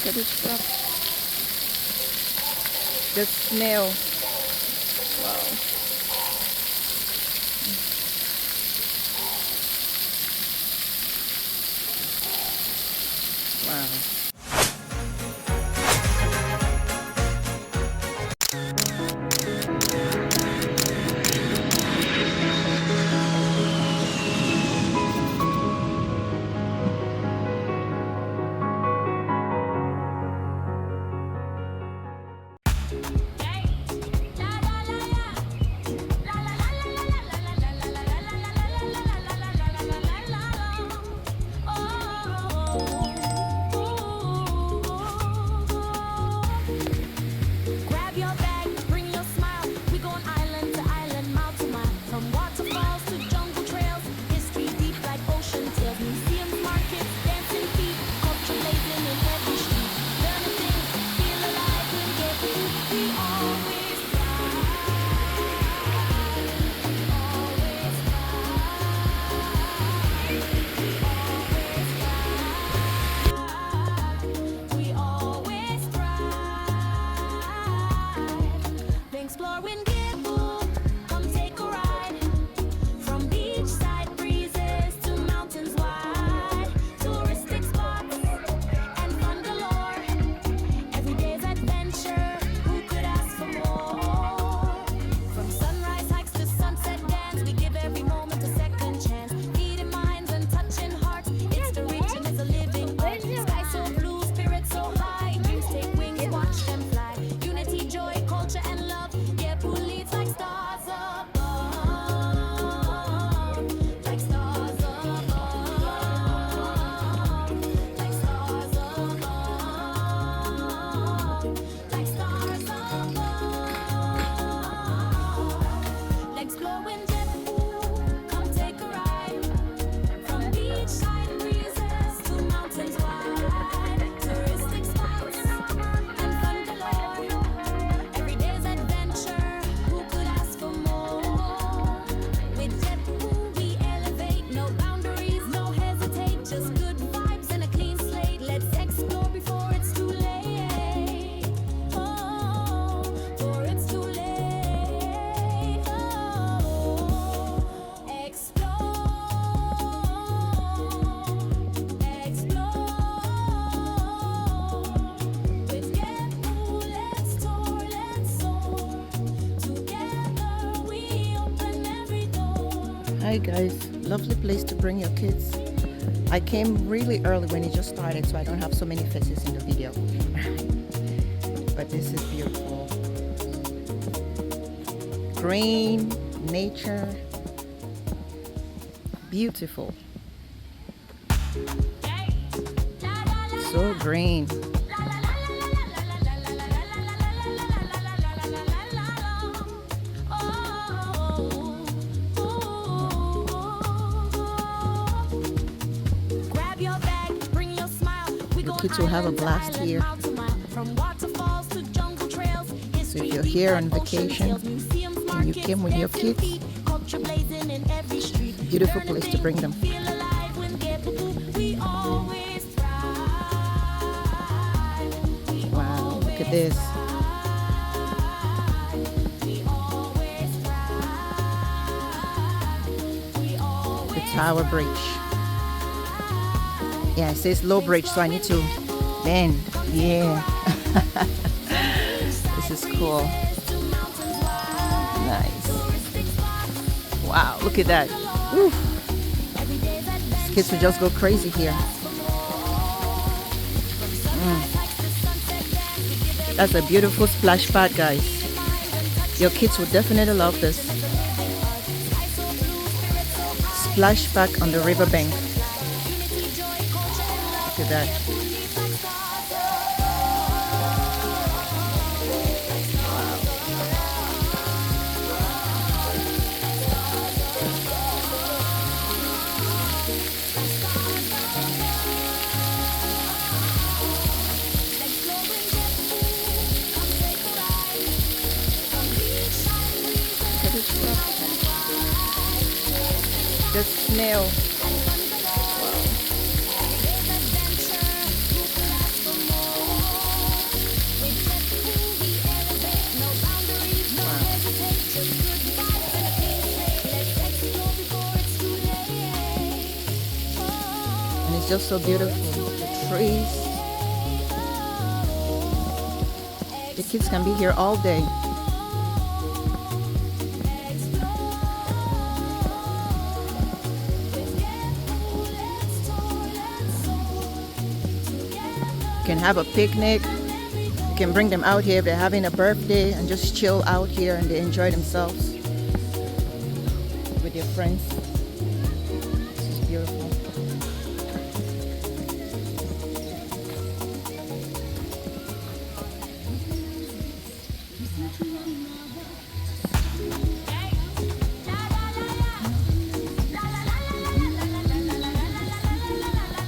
Look at this stuff. The snail. Wow. Wow. Hi guys, lovely place to bring your kids. I came really early when it just started, so I don't have so many faces in the video. But this is beautiful. Green, nature, beautiful. So green. Kids will have a blast here. So if you're here on vacation and you came with your kids, beautiful place to bring them. Wow, look at this. The Tower Bridge. Yeah, it says low bridge, so I need to bend. Yeah. This is cool. Nice. Wow, look at that. Woo. These kids will just go crazy here. That's a beautiful splash pad, guys. Your kids will definitely love this. Splash pad on the riverbank. Look at that. The snail. Wow. It's just so beautiful. The trees. The kids can be here all day. You can have a picnic. You can bring them out here if they're having a birthday and just chill out here and they enjoy themselves with your friends. This is beautiful.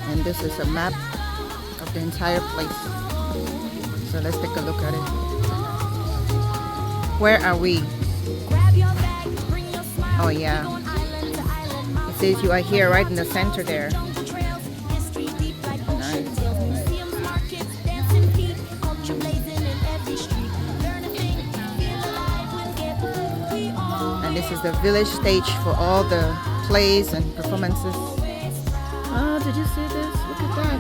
And this is a map of the entire place. So let's take a look at it. Where are we? Oh yeah. It says you are here right in the center there. Nice. And this is the village stage for all the plays and performances. Oh, did you see this? Look at that.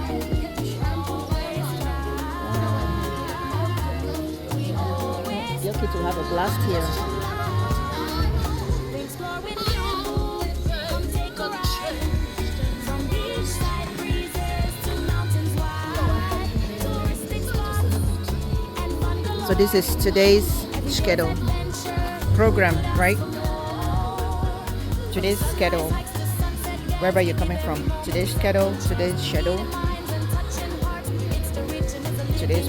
Your kids will have a blast here. So this is today's schedule program, right? Today's schedule. Wherever you're coming from. Today's schedule, today's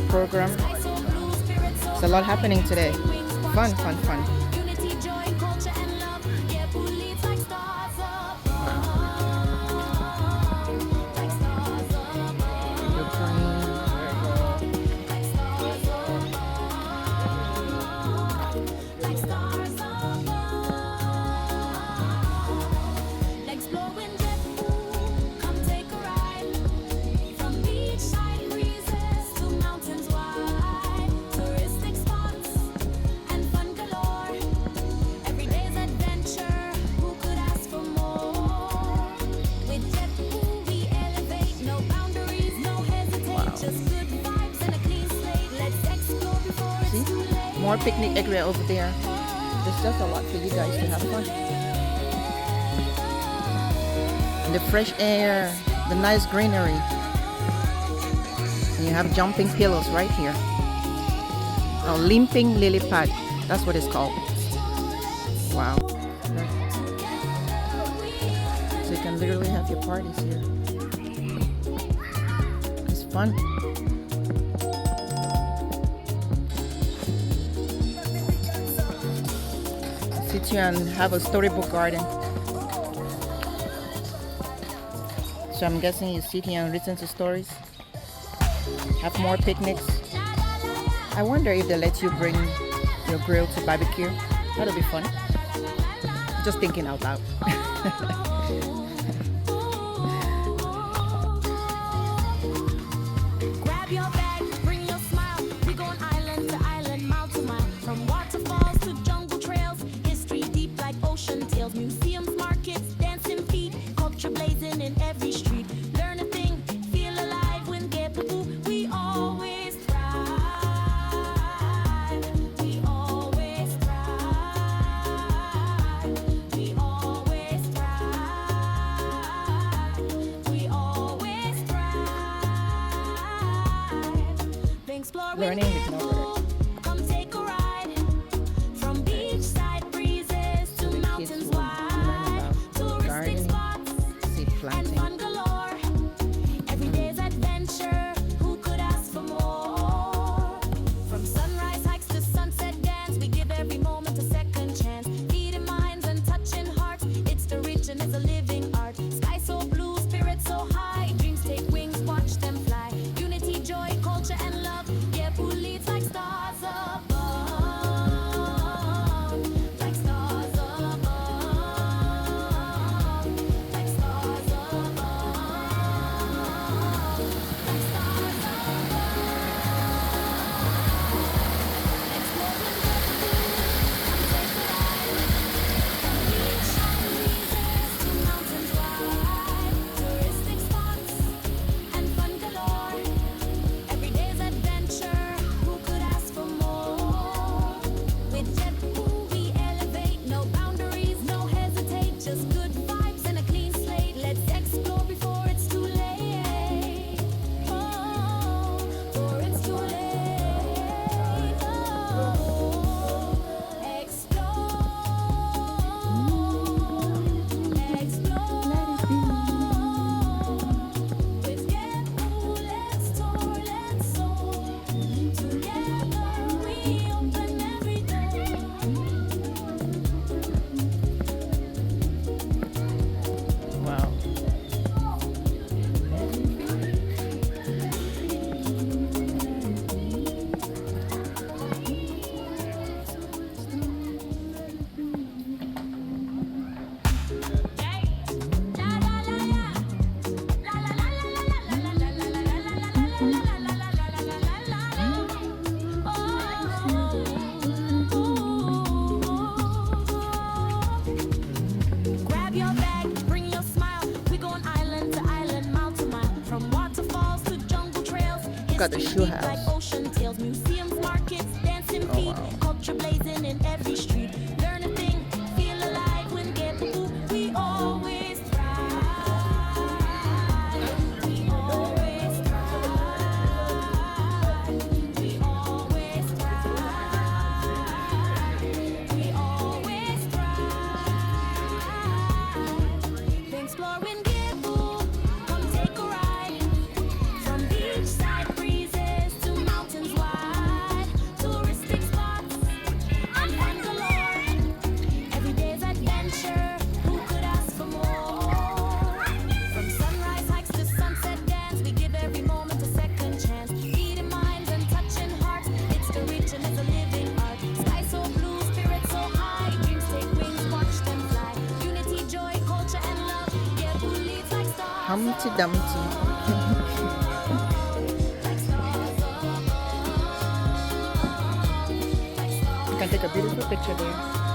program. There's a lot happening today. Fun. More picnic area over there. There's just a lot for you guys to have fun. And the fresh air, the nice greenery. And you have jumping pillows right here. Oh, limping lily pad. That's what it's called. Wow. So you can literally have your parties here. It's fun. Sit here and have a storybook garden. So I'm guessing you sit here and listen to stories. Have more picnics. I wonder if they let you bring your grill to barbecue. That'll be fun. Just thinking out loud. Grab your bag, bring your smile. We going island to island, mile to mile. From waterfalls to jungle trails. History deep like ocean tales. Museums, markets, dancing feet. Culture blazing in every street. Learn a thing, feel alive when get boo. We always thrive. We always thrive. We always thrive. We always thrive. Exploring Learning with no words. Come take a ride. From beachside breezes to The kids mountains will learn wide. about Touristic gardening, spots seed and planting. fun galore. Every day's adventure, who could ask for more? From sunrise hikes to sunset dance, we give every moment a second chance. Feeding minds and touching hearts, it's the rich and it's a living art. Sky so blue, spirit so high, dreams take wings, watch them fly. Unity, joy, culture and love, yeah, who leads like stars. got the shoe house. Like ocean tales, museums, markets, dancing Oh, feet, wow. culture blazing in every street. Learn a thing, feel alive when get the boot. We always thrive. We always thrive. We always thrive. We always thrive. Then explore when get boot. Come take a ride. From beachside breezes to mountains wide, touristic spots and fun galore. Every day's adventure, who could ask for more? From sunrise hikes to sunset dance, we give every moment a second chance. Feeding minds and touching hearts, it's the rich and it's a living art. Sky so blue, spirit so high, dreams take wings, watch them fly. Unity, joy, culture and love, yeah, who leads like stars. Humpty Dumpty. You can take a beautiful picture there.